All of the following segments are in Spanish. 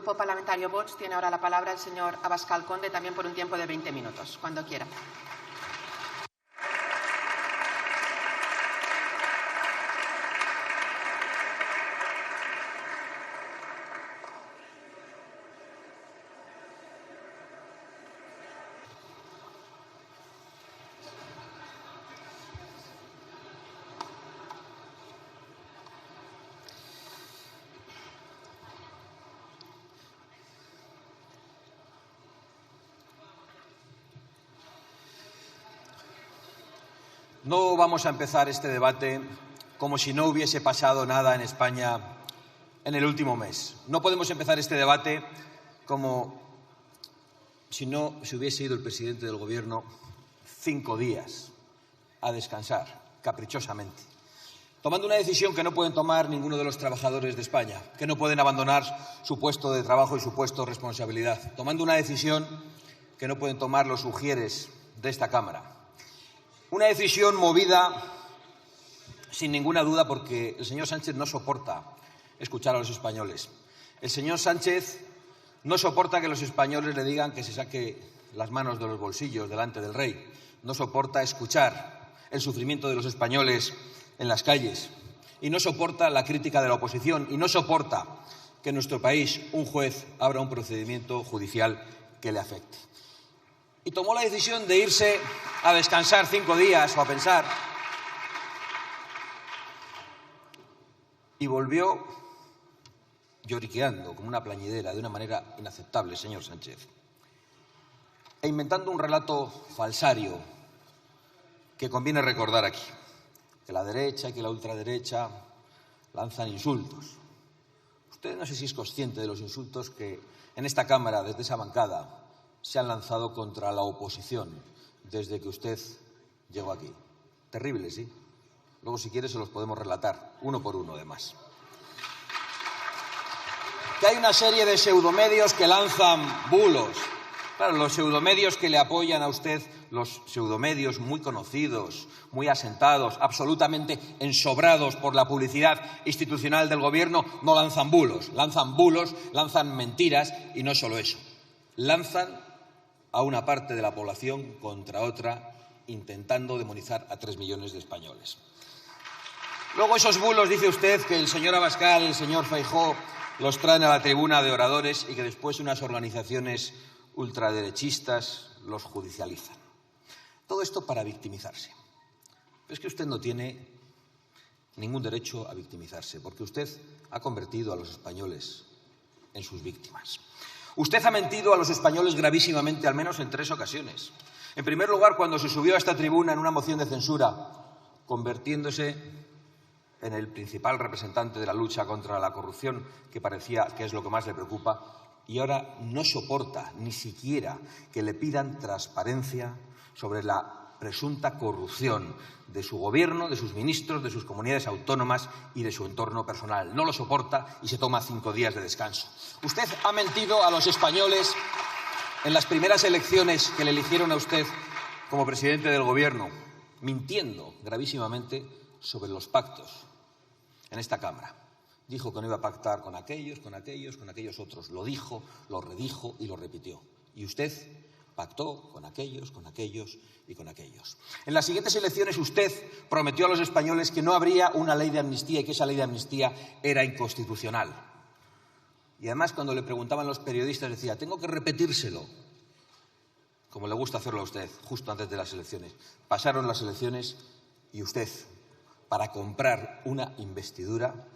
Grupo Parlamentario Vox tiene ahora la palabra el señor Abascal Conde, también por un tiempo de 20 minutos, cuando quiera. No vamos a empezar este debate como si no hubiese pasado nada en España en el último mes. No podemos empezar este debate como si no se hubiese ido el presidente del Gobierno 5 días a descansar, caprichosamente, tomando una decisión que no pueden tomar ninguno de los trabajadores de España, que no pueden abandonar su puesto de trabajo y su puesto de responsabilidad, tomando una decisión que no pueden tomar los ujieres de esta Cámara. Una decisión movida, sin ninguna duda, porque el señor Sánchez no soporta escuchar a los españoles. El señor Sánchez no soporta que los españoles le digan que se saque las manos de los bolsillos delante del rey. No soporta escuchar el sufrimiento de los españoles en las calles. Y no soporta la crítica de la oposición. Y no soporta que en nuestro país un juez abra un procedimiento judicial que le afecte. Y tomó la decisión de irse a descansar 5 días o a pensar. Y volvió lloriqueando como una plañidera, de una manera inaceptable, señor Sánchez. E inventando un relato falsario que conviene recordar aquí. Que la derecha y que la ultraderecha lanzan insultos. Usted no sé si es consciente de los insultos que en esta Cámara, desde esa bancada, se han lanzado contra la oposición desde que usted llegó aquí. Terrible, ¿sí? Luego, si quiere, se los podemos relatar, uno por uno, además. Que hay una serie de pseudomedios que lanzan bulos. Claro, los pseudomedios que le apoyan a usted, los pseudomedios muy conocidos, muy asentados, absolutamente ensobrados por la publicidad institucional del Gobierno, no lanzan bulos, lanzan mentiras y no solo eso. Lanzan a una parte de la población contra otra, intentando demonizar a 3 millones de españoles. Luego esos bulos, dice usted, que el señor Abascal, el señor Feijóo, los traen a la tribuna de oradores y que después unas organizaciones ultraderechistas los judicializan. Todo esto para victimizarse. Pero es que usted no tiene ningún derecho a victimizarse, porque usted ha convertido a los españoles en sus víctimas. Usted ha mentido a los españoles gravísimamente, al menos en 3 ocasiones. En primer lugar, cuando se subió a esta tribuna en una moción de censura, convirtiéndose en el principal representante de la lucha contra la corrupción, que parecía que es lo que más le preocupa, y ahora no soporta ni siquiera que le pidan transparencia sobre la presunta corrupción de su gobierno, de sus ministros, de sus comunidades autónomas y de su entorno personal. No lo soporta y se toma 5 días de descanso. Usted ha mentido a los españoles en las primeras elecciones que le eligieron a usted como presidente del Gobierno, mintiendo gravísimamente sobre los pactos en esta Cámara. Dijo que no iba a pactar con aquellos otros. Lo dijo, lo redijo y lo repitió. Y usted pactó con aquellos y con aquellos. En las siguientes elecciones usted prometió a los españoles que no habría una ley de amnistía y que esa ley de amnistía era inconstitucional. Y además, cuando le preguntaban los periodistas, decía, tengo que repetírselo, como le gusta hacerlo a usted, justo antes de las elecciones. Pasaron las elecciones y usted, para comprar una investidura,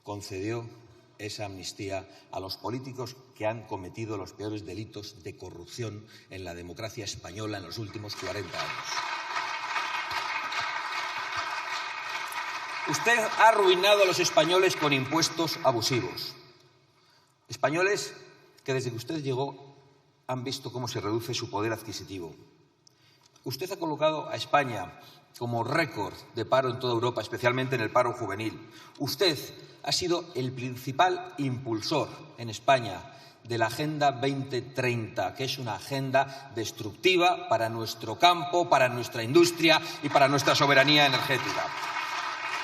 concedió esa amnistía a los políticos que han cometido los peores delitos de corrupción en la democracia española en los últimos 40 años. Usted ha arruinado a los españoles con impuestos abusivos. Españoles que desde que usted llegó han visto cómo se reduce su poder adquisitivo. Usted ha colocado a España como récord de paro en toda Europa, especialmente en el paro juvenil. Usted ha sido el principal impulsor en España de la Agenda 2030, que es una agenda destructiva para nuestro campo, para nuestra industria y para nuestra soberanía energética.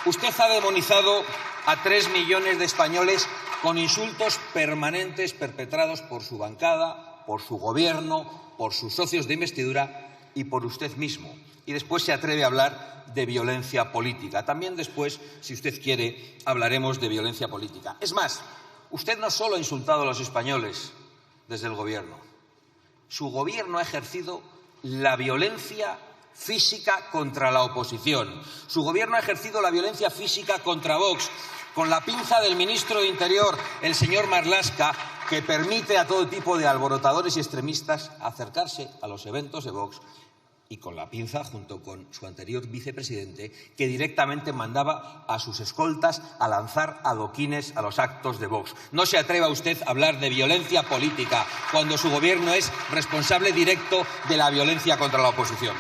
Usted ha demonizado a 3 millones de españoles con insultos permanentes perpetrados por su bancada, por su gobierno, por sus socios de investidura y por usted mismo. Y después se atreve a hablar de violencia política. También después, si usted quiere, hablaremos de violencia política. Es más, usted no solo ha insultado a los españoles desde el gobierno. Su gobierno ha ejercido la violencia física contra la oposición. Su gobierno ha ejercido la violencia física contra Vox, con la pinza del ministro de Interior, el señor Marlaska, que permite a todo tipo de alborotadores y extremistas acercarse a los eventos de Vox, y con la pinza, junto con su anterior vicepresidente, que directamente mandaba a sus escoltas a lanzar adoquines a los actos de Vox. No se atreva usted a hablar de violencia política cuando su gobierno es responsable directo de la violencia contra la oposición.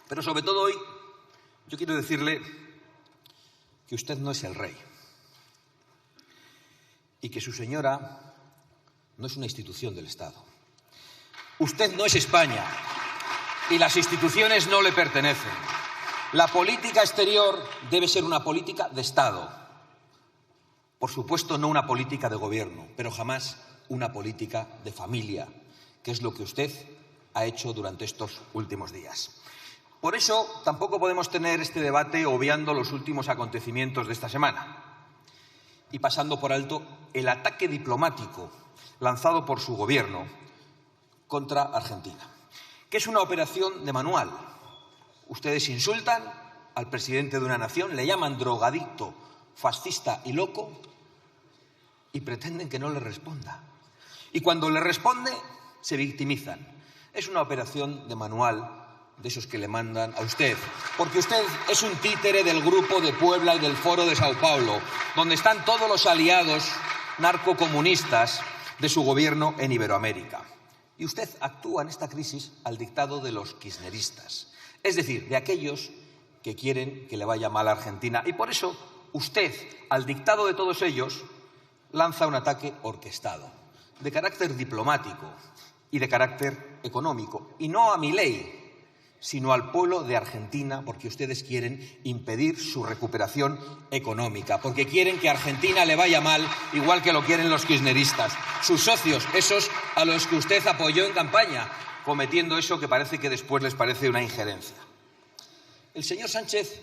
Pero sobre todo hoy, yo quiero decirle que usted no es el rey y que su señora no es una institución del Estado. Usted no es España y las instituciones no le pertenecen. La política exterior debe ser una política de Estado. Por supuesto, no una política de gobierno, pero jamás una política de familia, que es lo que usted ha hecho durante estos últimos días. Por eso, tampoco podemos tener este debate obviando los últimos acontecimientos de esta semana y pasando por alto el ataque diplomático lanzado por su gobierno contra Argentina, que es una operación de manual. Ustedes insultan al presidente de una nación, le llaman drogadicto, fascista y loco y pretenden que no le responda. Y cuando le responde, se victimizan. Es una operación de manual de esos que le mandan a usted, porque usted es un títere del Grupo de Puebla y del Foro de Sao Paulo, donde están todos los aliados narcocomunistas de su gobierno en Iberoamérica. Y usted actúa en esta crisis al dictado de los kirchneristas, es decir, de aquellos que quieren que le vaya mal a Argentina. Y por eso usted, al dictado de todos ellos, lanza un ataque orquestado, de carácter diplomático y de carácter económico. Y no a Milei, sino al pueblo de Argentina, porque ustedes quieren impedir su recuperación económica, porque quieren que a Argentina le vaya mal, igual que lo quieren los kirchneristas, sus socios, esos a los que usted apoyó en campaña, cometiendo eso que parece que después les parece una injerencia. El señor Sánchez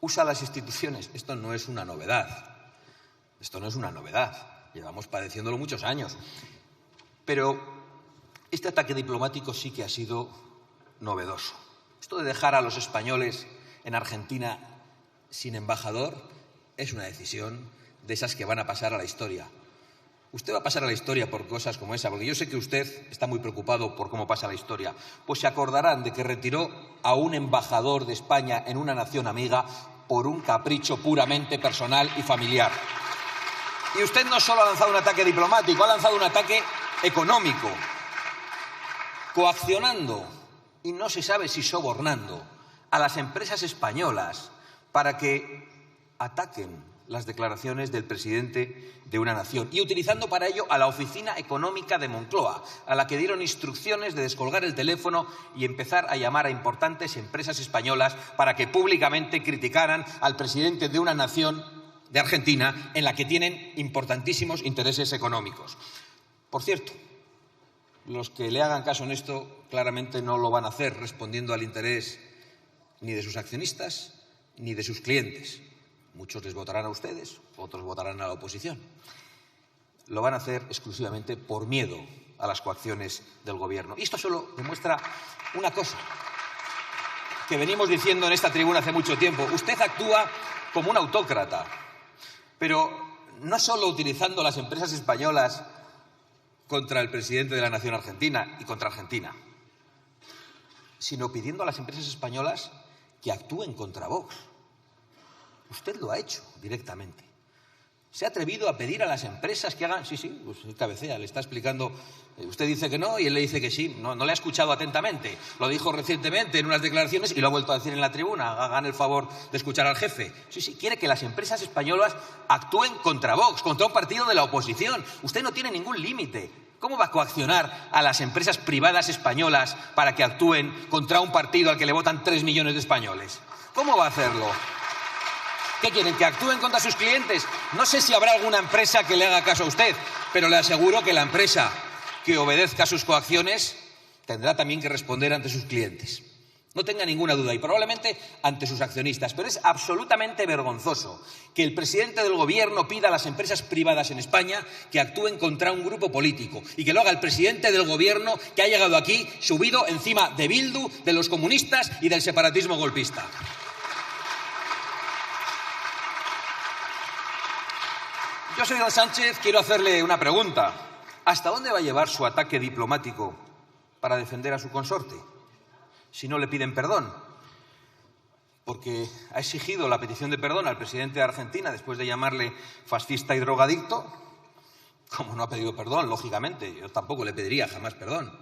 usa las instituciones. Esto no es una novedad. Esto no es una novedad. Llevamos padeciéndolo muchos años. Pero este ataque diplomático sí que ha sido novedoso. Esto de dejar a los españoles en Argentina sin embajador es una decisión de esas que van a pasar a la historia. Usted va a pasar a la historia por cosas como esa, porque yo sé que usted está muy preocupado por cómo pasa la historia. Pues se acordarán de que retiró a un embajador de España en una nación amiga por un capricho puramente personal y familiar. Y usted no solo ha lanzado un ataque diplomático, ha lanzado un ataque económico, coaccionando, y no se sabe si sobornando, a las empresas españolas para que ataquen las declaraciones del presidente de una nación y utilizando para ello a la Oficina Económica de Moncloa, a la que dieron instrucciones de descolgar el teléfono y empezar a llamar a importantes empresas españolas para que públicamente criticaran al presidente de una nación, de Argentina, en la que tienen importantísimos intereses económicos. Por cierto, los que le hagan caso en esto claramente no lo van a hacer respondiendo al interés ni de sus accionistas ni de sus clientes. Muchos les votarán a ustedes, otros votarán a la oposición. Lo van a hacer exclusivamente por miedo a las coacciones del gobierno. Y esto solo demuestra una cosa que venimos diciendo en esta tribuna hace mucho tiempo. Usted actúa como un autócrata, pero no solo utilizando las empresas españolas contra el presidente de la nación argentina y contra Argentina, sino pidiendo a las empresas españolas que actúen contra Vox. Usted lo ha hecho directamente. Se ha atrevido a pedir a las empresas que hagan... Sí, pues cabecea, le está explicando... Usted dice que no y él le dice que sí. No le ha escuchado atentamente. Lo dijo recientemente en unas declaraciones y lo ha vuelto a decir en la tribuna. Hagan el favor de escuchar al jefe. Sí, quiere que las empresas españolas actúen contra Vox, contra un partido de la oposición. Usted no tiene ningún límite. ¿Cómo va a coaccionar a las empresas privadas españolas para que actúen contra un partido al que le votan 3 millones de españoles? ¿Cómo va a hacerlo? ¿Qué quieren? ¿Que actúen contra sus clientes? No sé si habrá alguna empresa que le haga caso a usted, pero le aseguro que la empresa que obedezca a sus coacciones tendrá también que responder ante sus clientes. No tenga ninguna duda, y probablemente ante sus accionistas. Pero es absolutamente vergonzoso que el presidente del Gobierno pida a las empresas privadas en España que actúen contra un grupo político y que lo haga el presidente del Gobierno que ha llegado aquí subido encima de Bildu, de los comunistas y del separatismo golpista. Yo, señor Sánchez, quiero hacerle una pregunta. ¿Hasta dónde va a llevar su ataque diplomático para defender a su consorte si no le piden perdón? Porque ha exigido la petición de perdón al presidente de Argentina después de llamarle fascista y drogadicto. Como no ha pedido perdón, lógicamente, yo tampoco le pediría jamás perdón.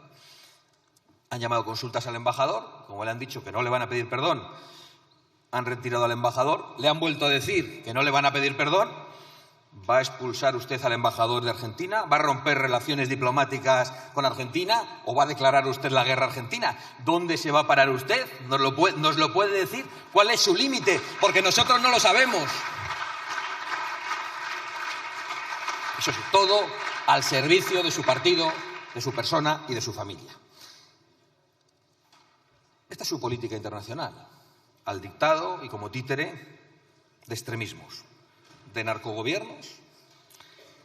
Han llamado consultas al embajador, como le han dicho que no le van a pedir perdón, han retirado al embajador, le han vuelto a decir que no le van a pedir perdón. ¿Va a expulsar usted al embajador de Argentina? ¿Va a romper relaciones diplomáticas con Argentina? ¿O va a declarar usted la guerra a Argentina? ¿Dónde se va a parar usted? ¿Nos lo puede decir? ¿Cuál es su límite? Porque nosotros no lo sabemos. Eso sí, todo al servicio de su partido, de su persona y de su familia. Esta es su política internacional, al dictado y como títere de extremismos, de narcogobiernos,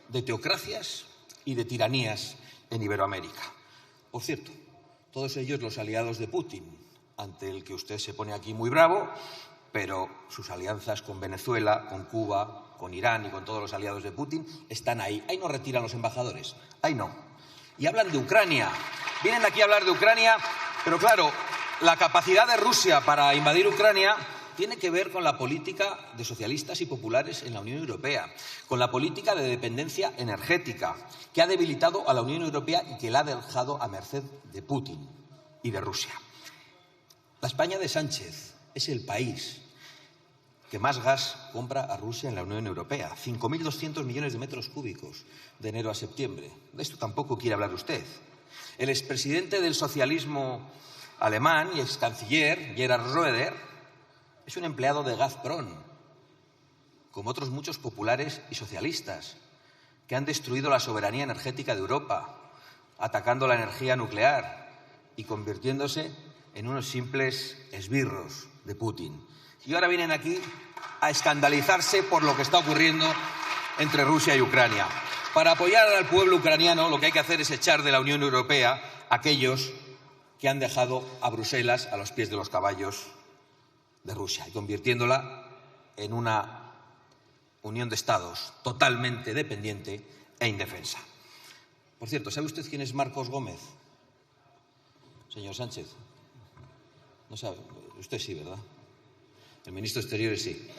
de teocracias y de tiranías en Iberoamérica. Por cierto, todos ellos los aliados de Putin, ante el que usted se pone aquí muy bravo, pero sus alianzas con Venezuela, con Cuba, con Irán y con todos los aliados de Putin están ahí. Ahí no retiran los embajadores, ahí no. Y hablan de Ucrania. Vienen aquí a hablar de Ucrania, pero claro, la capacidad de Rusia para invadir Ucrania tiene que ver con la política de socialistas y populares en la Unión Europea, con la política de dependencia energética que ha debilitado a la Unión Europea y que la ha dejado a merced de Putin y de Rusia. La España de Sánchez es el país que más gas compra a Rusia en la Unión Europea, 5.200 millones de metros cúbicos de enero a septiembre. De esto tampoco quiere hablar usted. El expresidente del socialismo alemán y excanciller, Gerhard Schröder, es un empleado de Gazprom, como otros muchos populares y socialistas, que han destruido la soberanía energética de Europa, atacando la energía nuclear y convirtiéndose en unos simples esbirros de Putin. Y ahora vienen aquí a escandalizarse por lo que está ocurriendo entre Rusia y Ucrania. Para apoyar al pueblo ucraniano, lo que hay que hacer es echar de la Unión Europea a aquellos que han dejado a Bruselas a los pies de los caballos de Rusia y convirtiéndola en una unión de estados totalmente dependiente e indefensa. Por cierto, ¿sabe usted quién es Marcos Gómez? Señor Sánchez. No sabe. Usted sí, ¿verdad? El ministro de Exteriores sí.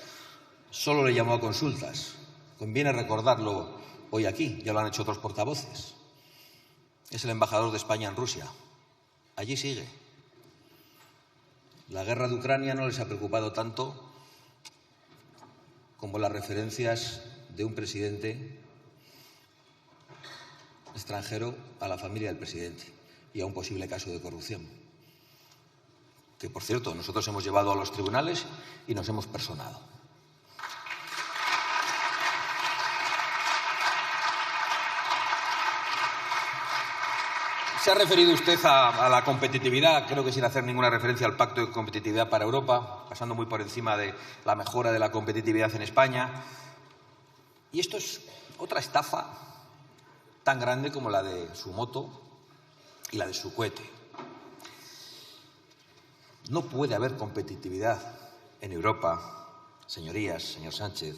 Solo le llamó a consultas. Conviene recordarlo hoy aquí, ya lo han hecho otros portavoces. Es el embajador de España en Rusia. Allí sigue. La guerra de Ucrania no les ha preocupado tanto como las referencias de un presidente extranjero a la familia del presidente y a un posible caso de corrupción, que, por cierto, nosotros hemos llevado a los tribunales y nos hemos personado. Se ha referido usted a la competitividad, creo que sin hacer ninguna referencia al Pacto de Competitividad para Europa, pasando muy por encima de la mejora de la competitividad en España. Y esto es otra estafa tan grande como la de su moto y la de su cohete. No puede haber competitividad en Europa, señorías, señor Sánchez,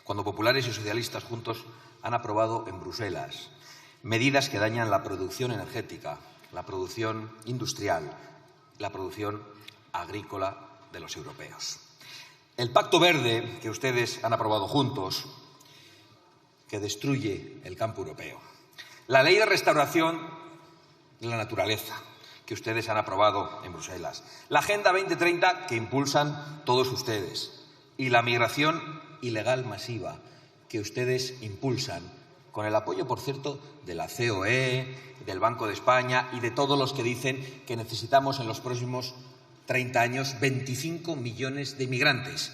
cuando populares y socialistas juntos han aprobado en Bruselas medidas que dañan la producción energética, la producción industrial, la producción agrícola de los europeos. El Pacto Verde que ustedes han aprobado juntos, que destruye el campo europeo. La Ley de Restauración de la Naturaleza, que ustedes han aprobado en Bruselas. La Agenda 2030, que impulsan todos ustedes. Y la migración ilegal masiva, que ustedes impulsan, con el apoyo, por cierto, de la COE, del Banco de España y de todos los que dicen que necesitamos en los próximos 30 años 25 millones de inmigrantes.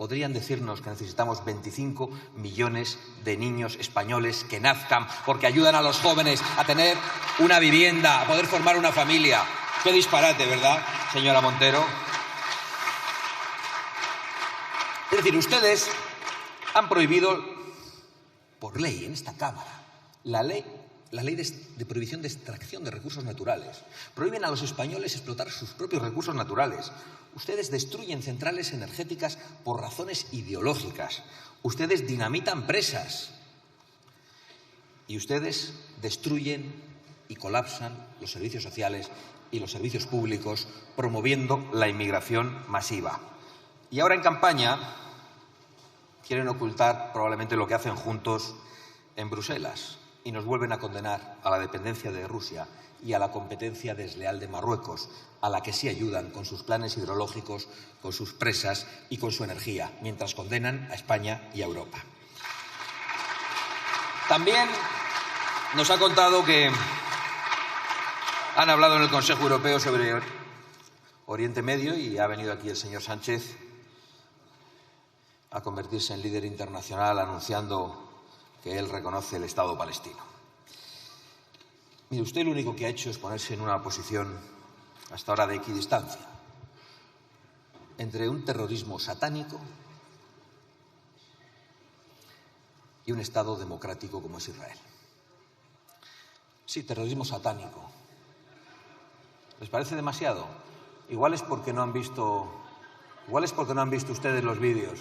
podrían decirnos que necesitamos 25 millones de niños españoles que nazcan porque ayudan a los jóvenes a tener una vivienda, a poder formar una familia. Qué disparate, ¿verdad, señora Montero? Es decir, ustedes han prohibido por ley en esta Cámara la ley de prohibición de extracción de recursos naturales. Prohíben a los españoles explotar sus propios recursos naturales. Ustedes destruyen centrales energéticas por razones ideológicas. Ustedes dinamitan presas. Y ustedes destruyen y colapsan los servicios sociales y los servicios públicos, promoviendo la inmigración masiva. Y ahora en campaña quieren ocultar probablemente lo que hacen juntos en Bruselas y nos vuelven a condenar a la dependencia de Rusia y a la competencia desleal de Marruecos, a la que sí ayudan con sus planes hidrológicos, con sus presas y con su energía, mientras condenan a España y a Europa. También nos ha contado que han hablado en el Consejo Europeo sobre Oriente Medio y ha venido aquí el señor Sánchez a convertirse en líder internacional anunciando que él reconoce el Estado palestino. Mire, usted lo único que ha hecho es ponerse en una posición hasta ahora de equidistancia entre un terrorismo satánico y un Estado democrático como es Israel. Sí, terrorismo satánico. ¿Les parece demasiado? Igual es porque no han visto ustedes los vídeos.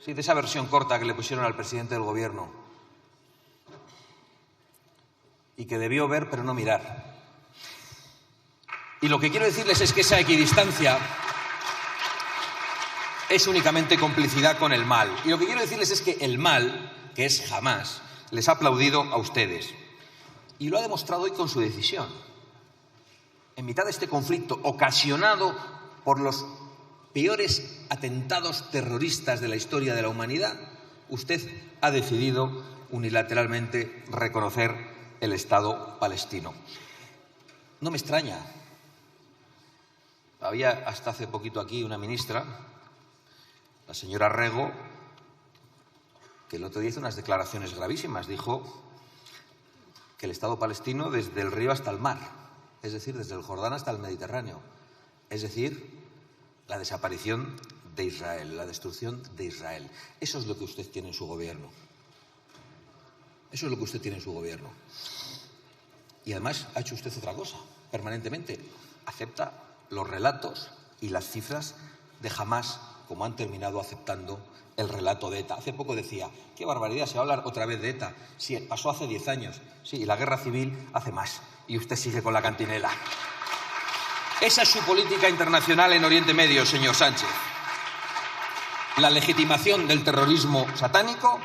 Sí, de esa versión corta que le pusieron al presidente del Gobierno y que debió ver pero no mirar. Y lo que quiero decirles es que esa equidistancia es únicamente complicidad con el mal. Y lo que quiero decirles es que el mal, que es Hamás, les ha aplaudido a ustedes. Y lo ha demostrado hoy con su decisión. En mitad de este conflicto ocasionado por los peores atentados terroristas de la historia de la humanidad, usted ha decidido unilateralmente reconocer el Estado palestino. No me extraña. Había hasta hace poquito aquí una ministra, la señora Rego, que el otro día hizo unas declaraciones gravísimas. Dijo que el Estado palestino desde el río hasta el mar, es decir, desde el Jordán hasta el Mediterráneo, es decir, la desaparición de Israel, la destrucción de Israel. Eso es lo que usted tiene en su gobierno. Eso es lo que usted tiene en su gobierno. Y además ha hecho usted otra cosa, permanentemente. Acepta los relatos y las cifras de Hamás, como han terminado aceptando el relato de ETA. Hace poco decía, qué barbaridad, se va a hablar otra vez de ETA. Sí, pasó hace 10 años. Sí, y la guerra civil hace más. Y usted sigue con la cantinela. Esa es su política internacional en Oriente Medio, señor Sánchez. La legitimación del terrorismo satánico,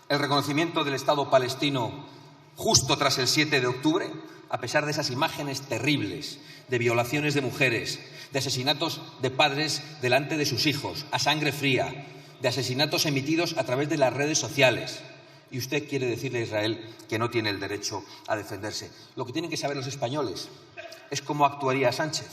el reconocimiento del Estado palestino justo tras el 7 de octubre, a pesar de esas imágenes terribles de violaciones de mujeres, de asesinatos de padres delante de sus hijos, a sangre fría, de asesinatos emitidos a través de las redes sociales. Y usted quiere decirle a Israel que no tiene el derecho a defenderse. Lo que tienen que saber los españoles es cómo actuaría Sánchez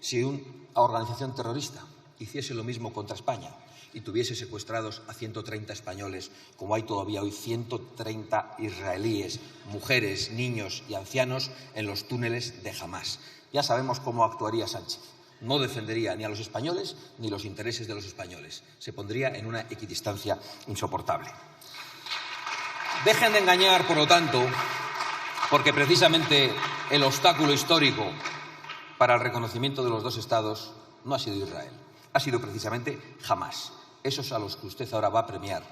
si una organización terrorista hiciese lo mismo contra España y tuviese secuestrados a 130 españoles, como hay todavía hoy 130 israelíes, mujeres, niños y ancianos en los túneles de Hamás. Ya sabemos cómo actuaría Sánchez. No defendería ni a los españoles ni los intereses de los españoles. Se pondría en una equidistancia insoportable. Dejen de engañar, por lo tanto, porque precisamente el obstáculo histórico para el reconocimiento de los dos Estados no ha sido Israel, ha sido precisamente Hamás. Esos a los que usted ahora va a premiar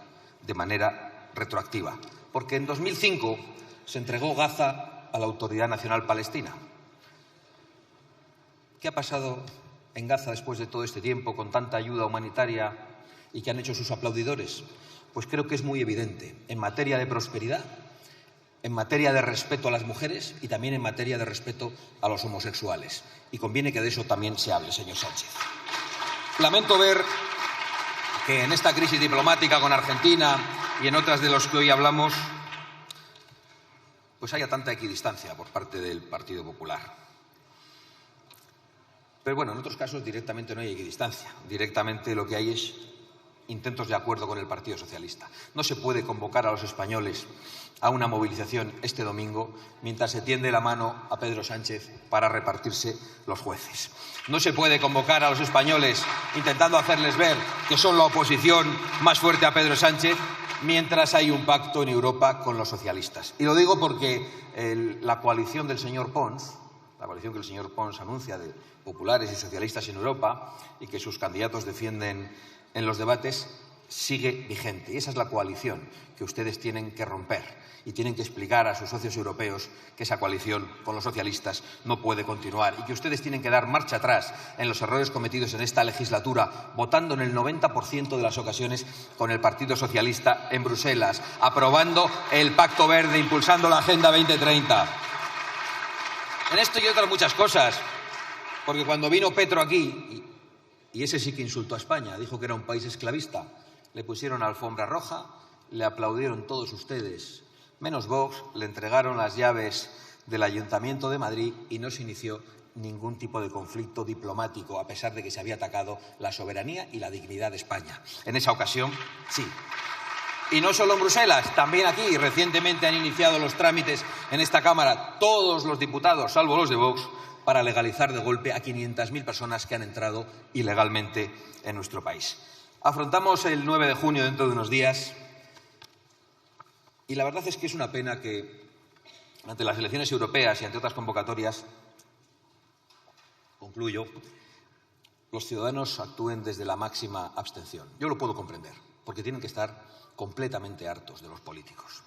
de manera retroactiva. Porque en 2005 se entregó Gaza a la Autoridad Nacional Palestina. ¿Qué ha pasado en Gaza después de todo este tiempo, con tanta ayuda humanitaria y qué han hecho sus aplaudidores? Pues creo que es muy evidente. En materia de prosperidad, en materia de respeto a las mujeres y también en materia de respeto a los homosexuales. Y conviene que de eso también se hable, señor Sánchez. Lamento ver que en esta crisis diplomática con Argentina y en otras de las que hoy hablamos, pues haya tanta equidistancia por parte del Partido Popular. Pero bueno, en otros casos directamente no hay equidistancia. Directamente lo que hay es intentos de acuerdo con el Partido Socialista. No se puede convocar a los españoles a una movilización este domingo mientras se tiende la mano a Pedro Sánchez para repartirse los jueces. No se puede convocar a los españoles intentando hacerles ver que son la oposición más fuerte a Pedro Sánchez mientras hay un pacto en Europa con los socialistas. Y lo digo porque la coalición del señor Pons, la coalición que el señor Pons anuncia de populares y socialistas en Europa y que sus candidatos defienden en los debates, sigue vigente. Y esa es la coalición que ustedes tienen que romper y tienen que explicar a sus socios europeos que esa coalición con los socialistas no puede continuar y que ustedes tienen que dar marcha atrás en los errores cometidos en esta legislatura, votando en el 90% de las ocasiones con el Partido Socialista en Bruselas, aprobando el Pacto Verde, impulsando la Agenda 2030. En esto y otras muchas cosas, porque cuando vino Petro aquí, y ese sí que insultó a España, dijo que era un país esclavista, le pusieron alfombra roja, le aplaudieron todos ustedes, menos Vox, le entregaron las llaves del Ayuntamiento de Madrid y no se inició ningún tipo de conflicto diplomático, a pesar de que se había atacado la soberanía y la dignidad de España. En esa ocasión, sí. Y no solo en Bruselas, también aquí. Recientemente han iniciado los trámites en esta Cámara todos los diputados, salvo los de Vox, para legalizar de golpe a 500.000 personas que han entrado ilegalmente en nuestro país. Afrontamos el 9 de junio dentro de unos días y la verdad es que es una pena que ante las elecciones europeas y ante otras convocatorias, concluyo, los ciudadanos actúen desde la máxima abstención. Yo lo puedo comprender, porque tienen que estar completamente hartos de los políticos.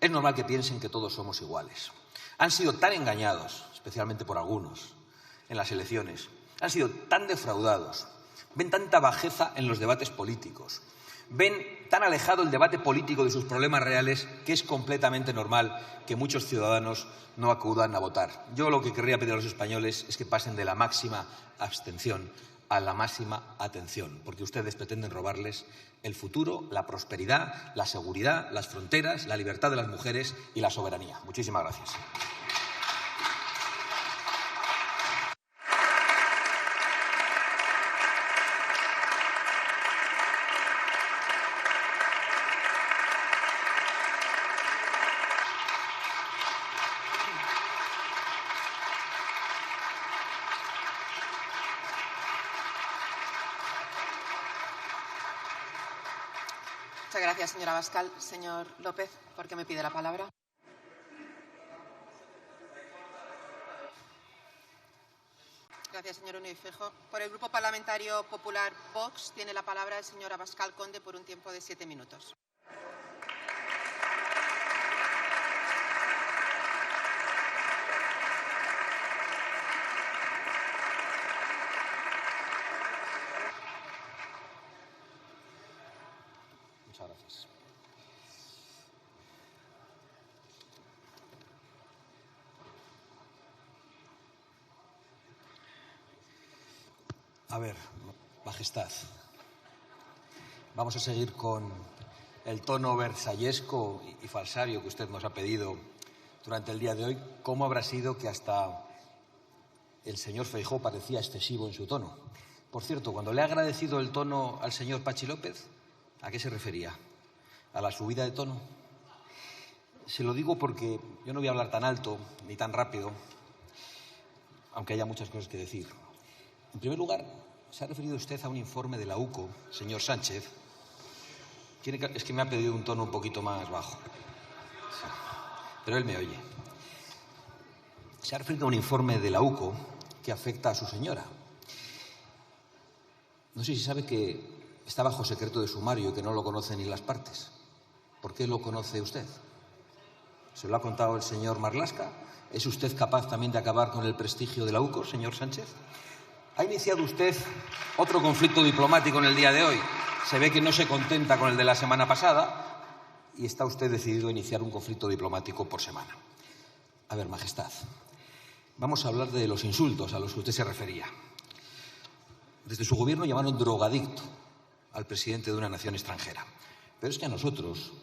Es normal que piensen que todos somos iguales. Han sido tan engañados, especialmente por algunos, en las elecciones. Han sido tan defraudados. Ven tanta bajeza en los debates políticos. Ven tan alejado el debate político de sus problemas reales que es completamente normal que muchos ciudadanos no acudan a votar. Yo lo que querría pedir a los españoles es que pasen de la máxima abstención a la máxima atención, porque ustedes pretenden robarles el futuro, la prosperidad, la seguridad, las fronteras, la libertad de las mujeres y la soberanía. Muchísimas gracias. Muchas gracias, señora Abascal. Señor López, ¿por qué me pide la palabra? Gracias, señor Núñez Feijóo. Por el Grupo Parlamentario Popular Vox tiene la palabra el señor Abascal Conde por un tiempo de 7 minutos. Muchas gracias. A ver, Majestad, vamos a seguir con el tono versallesco y falsario que usted nos ha pedido durante el día de hoy. ¿Cómo habrá sido que hasta el señor Feijóo parecía excesivo en su tono? Por cierto, cuando le ha agradecido el tono al señor Pachi López, ¿a qué se refería? ¿A la subida de tono? Se lo digo porque yo no voy a hablar tan alto ni tan rápido, aunque haya muchas cosas que decir. En primer lugar, se ha referido usted a un informe de la UCO, señor Sánchez. Es que me ha pedido un tono un poquito más bajo. Sí. Pero él me oye. Se ha referido a un informe de la UCO que afecta a su señora. No sé si sabe que está bajo secreto de sumario y que no lo conocen ni las partes. ¿Por qué lo conoce usted? ¿Se lo ha contado el señor Marlaska? ¿Es usted capaz también de acabar con el prestigio de la UCO, señor Sánchez? ¿Ha iniciado usted otro conflicto diplomático en el día de hoy? Se ve que no se contenta con el de la semana pasada y está usted decidido a iniciar un conflicto diplomático por semana. A ver, Majestad, vamos a hablar de los insultos a los que usted se refería. Desde su gobierno llamaron drogadicto al presidente de una nación extranjera. Pero es que a nosotros,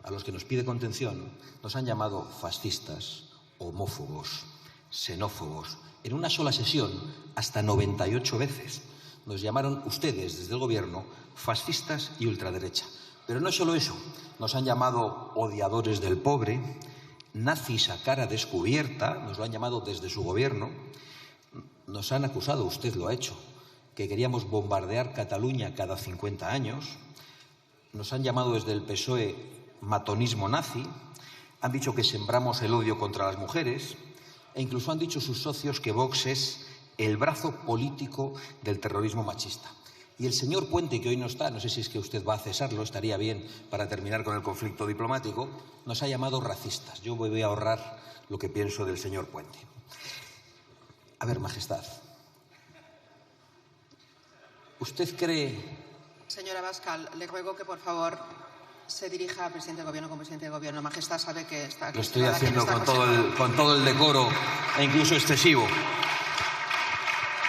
a los que nos pide contención, nos han llamado fascistas, homófobos, xenófobos, en una sola sesión hasta 98 veces. Nos llamaron ustedes desde el Gobierno fascistas y ultraderecha. Pero no es solo eso, nos han llamado odiadores del pobre, nazis a cara descubierta, nos lo han llamado desde su Gobierno, nos han acusado, usted lo ha hecho, que queríamos bombardear Cataluña cada 50 años, nos han llamado desde el PSOE matonismo nazi, han dicho que sembramos el odio contra las mujeres e incluso han dicho sus socios que Vox es el brazo político del terrorismo machista. Y el señor Puente, que hoy no está, no sé si es que usted va a cesarlo, estaría bien para terminar con el conflicto diplomático, nos ha llamado racistas. Yo voy a ahorrar lo que pienso del señor Puente. A ver, Majestad, ¿usted cree... Señora Abascal, le ruego que, por favor, se dirija al presidente del Gobierno como presidente del Gobierno. Majestad sabe que está... Lo estoy haciendo con todo el decoro e incluso excesivo.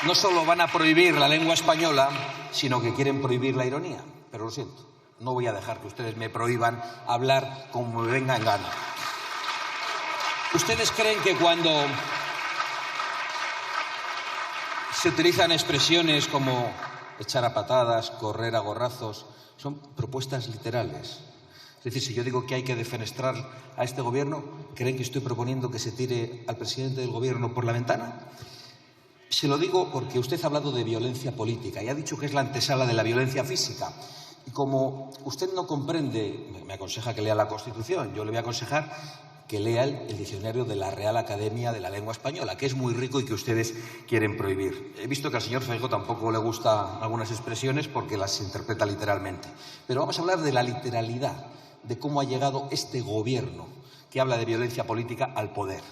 No solo van a prohibir la lengua española, sino que quieren prohibir la ironía. Pero lo siento, no voy a dejar que ustedes me prohíban hablar como me venga en gana. ¿Ustedes creen que cuando se utilizan expresiones como echar a patadas, correr a gorrazos, son propuestas literales? Es decir, si yo digo que hay que defenestrar a este Gobierno, ¿creen que estoy proponiendo que se tire al presidente del Gobierno por la ventana? Se lo digo porque usted ha hablado de violencia política y ha dicho que es la antesala de la violencia física. Y como usted no comprende, me aconseja que lea la Constitución, yo le voy a aconsejar que lea el diccionario de la Real Academia de la Lengua Española, que es muy rico y que ustedes quieren prohibir. He visto que al señor Feijóo tampoco le gustan algunas expresiones porque las interpreta literalmente. Pero vamos a hablar de la literalidad, de cómo ha llegado este Gobierno que habla de violencia política al poder.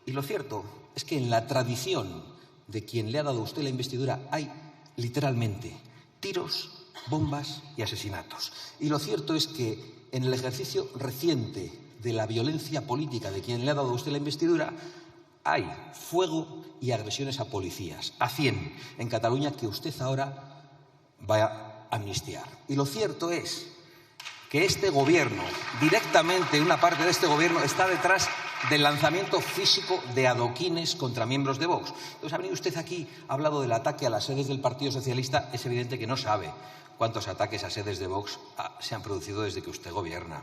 Y lo cierto es que en la tradición de quien le ha dado a usted la investidura hay literalmente tiros, bombas y asesinatos. Y lo cierto es que en el ejercicio reciente de la violencia política de quien le ha dado a usted la investidura hay fuego y agresiones a policías, a 100 en Cataluña, que usted ahora va a amnistiar. Y lo cierto es que este Gobierno, directamente una parte de este Gobierno, está detrás del lanzamiento físico de adoquines contra miembros de Vox. Entonces, ha venido usted aquí, ha hablado del ataque a las sedes del Partido Socialista. Es evidente que no sabe cuántos ataques a sedes de Vox se han producido desde que usted gobierna.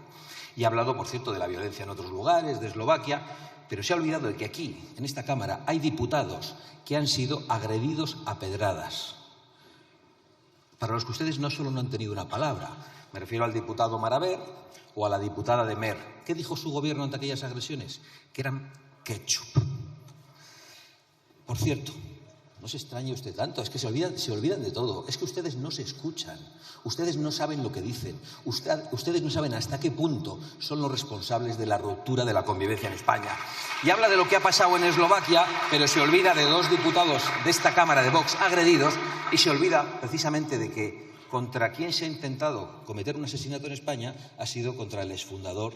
Y ha hablado, por cierto, de la violencia en otros lugares, de Eslovaquia, pero se ha olvidado de que aquí, en esta Cámara, hay diputados que han sido agredidos a pedradas, para los que ustedes no solo no han tenido una palabra. Me refiero al diputado Maraver o a la diputada de Mer. ¿Qué dijo su Gobierno ante aquellas agresiones? Que eran ketchup. Por cierto, no se extrañe usted tanto, es que se olvidan de todo. Es que ustedes no se escuchan, ustedes no saben lo que dicen, ustedes no saben hasta qué punto son los responsables de la ruptura de la convivencia en España. Y habla de lo que ha pasado en Eslovaquia, pero se olvida de 2 diputados de esta Cámara de Vox agredidos y se olvida precisamente de que contra quien se ha intentado cometer un asesinato en España ha sido contra el exfundador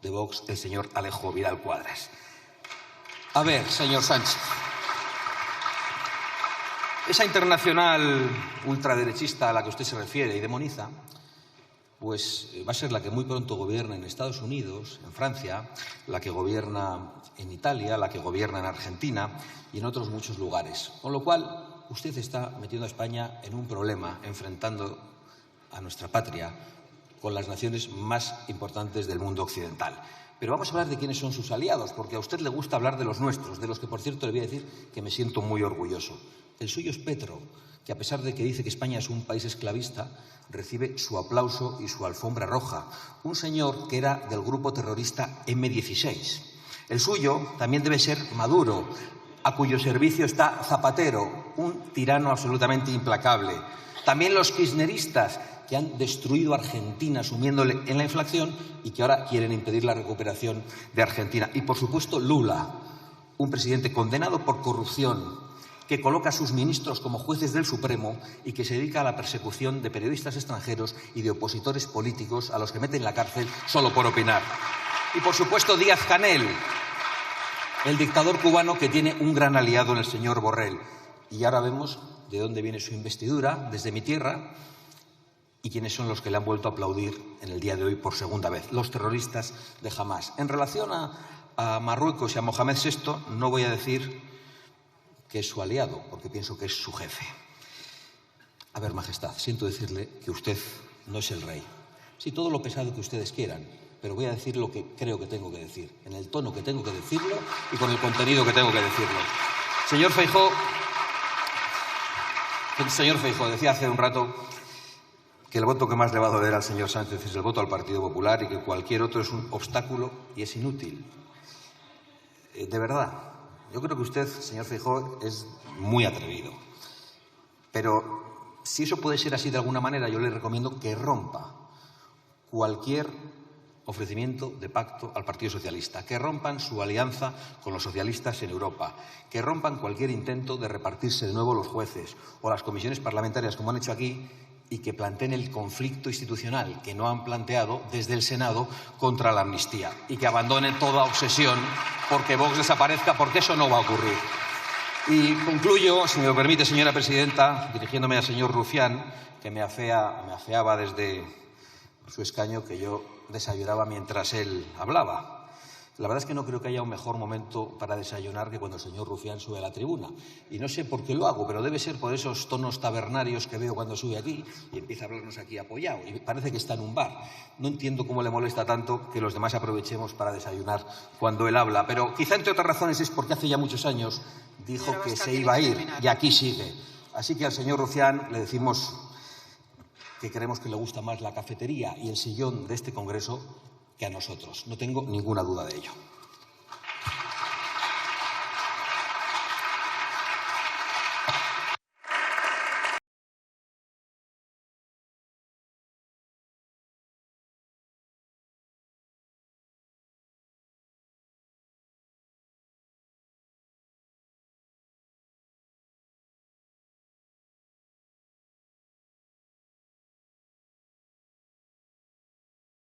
de Vox, el señor Alejo Vidal Quadras. A ver, señor Sánchez, esa internacional ultraderechista a la que usted se refiere y demoniza, pues va a ser la que muy pronto gobierne en Estados Unidos, en Francia, la que gobierna en Italia, la que gobierna en Argentina y en otros muchos lugares. Con lo cual, usted está metiendo a España en un problema, enfrentando a nuestra patria con las naciones más importantes del mundo occidental. Pero vamos a hablar de quiénes son sus aliados, porque a usted le gusta hablar de los nuestros, de los que, por cierto, le voy a decir que me siento muy orgulloso. El suyo es Petro, que a pesar de que dice que España es un país esclavista, recibe su aplauso y su alfombra roja. Un señor que era del grupo terrorista M16. El suyo también debe ser Maduro, a cuyo servicio está Zapatero, un tirano absolutamente implacable. También los kirchneristas, que han destruido Argentina sumiéndole en la inflación y que ahora quieren impedir la recuperación de Argentina. Y, por supuesto, Lula, un presidente condenado por corrupción, que coloca a sus ministros como jueces del Supremo y que se dedica a la persecución de periodistas extranjeros y de opositores políticos a los que mete en la cárcel solo por opinar. Y, por supuesto, Díaz-Canel, el dictador cubano que tiene un gran aliado en el señor Borrell. Y ahora vemos de dónde viene su investidura, desde mi tierra, y quiénes son los que le han vuelto a aplaudir en el día de hoy por segunda vez, los terroristas de Hamás. En relación a Marruecos y a Mohamed VI, no voy a decir que es su aliado, porque pienso que es su jefe. A ver, Majestad, siento decirle que usted no es el rey. Sí, todo lo pesado que ustedes quieran, pero voy a decir lo que creo que tengo que decir, en el tono que tengo que decirlo y con el contenido que tengo que decirlo. Señor Feijóo, decía hace un rato que el voto que más le va a doler al señor Sánchez es el voto al Partido Popular y que cualquier otro es un obstáculo y es inútil. De verdad, yo creo que usted, señor Feijóo, es muy atrevido. Pero si eso puede ser así de alguna manera, yo le recomiendo que rompa cualquier ofrecimiento de pacto al Partido Socialista, que rompan su alianza con los socialistas en Europa, que rompan cualquier intento de repartirse de nuevo los jueces o las comisiones parlamentarias, como han hecho aquí, y que planteen el conflicto institucional que no han planteado desde el Senado contra la amnistía, y que abandonen toda obsesión porque Vox desaparezca, porque eso no va a ocurrir. Y concluyo, si me lo permite, señora presidenta, dirigiéndome al señor Rufián, que me afeaba desde su escaño que yo desayunaba mientras él hablaba. La verdad es que no creo que haya un mejor momento para desayunar que cuando el señor Rufián sube a la tribuna. Y no sé por qué lo hago, pero debe ser por esos tonos tabernarios que veo cuando sube aquí y empieza a hablarnos aquí apoyado. Y parece que está en un bar. No entiendo cómo le molesta tanto que los demás aprovechemos para desayunar cuando él habla. Pero quizá, entre otras razones, es porque hace ya muchos años dijo que se iba a ir y aquí sigue. Así que al señor Rufián le decimos que creemos que le gusta más la cafetería y el sillón de este Congreso que a nosotros. No tengo ninguna duda de ello.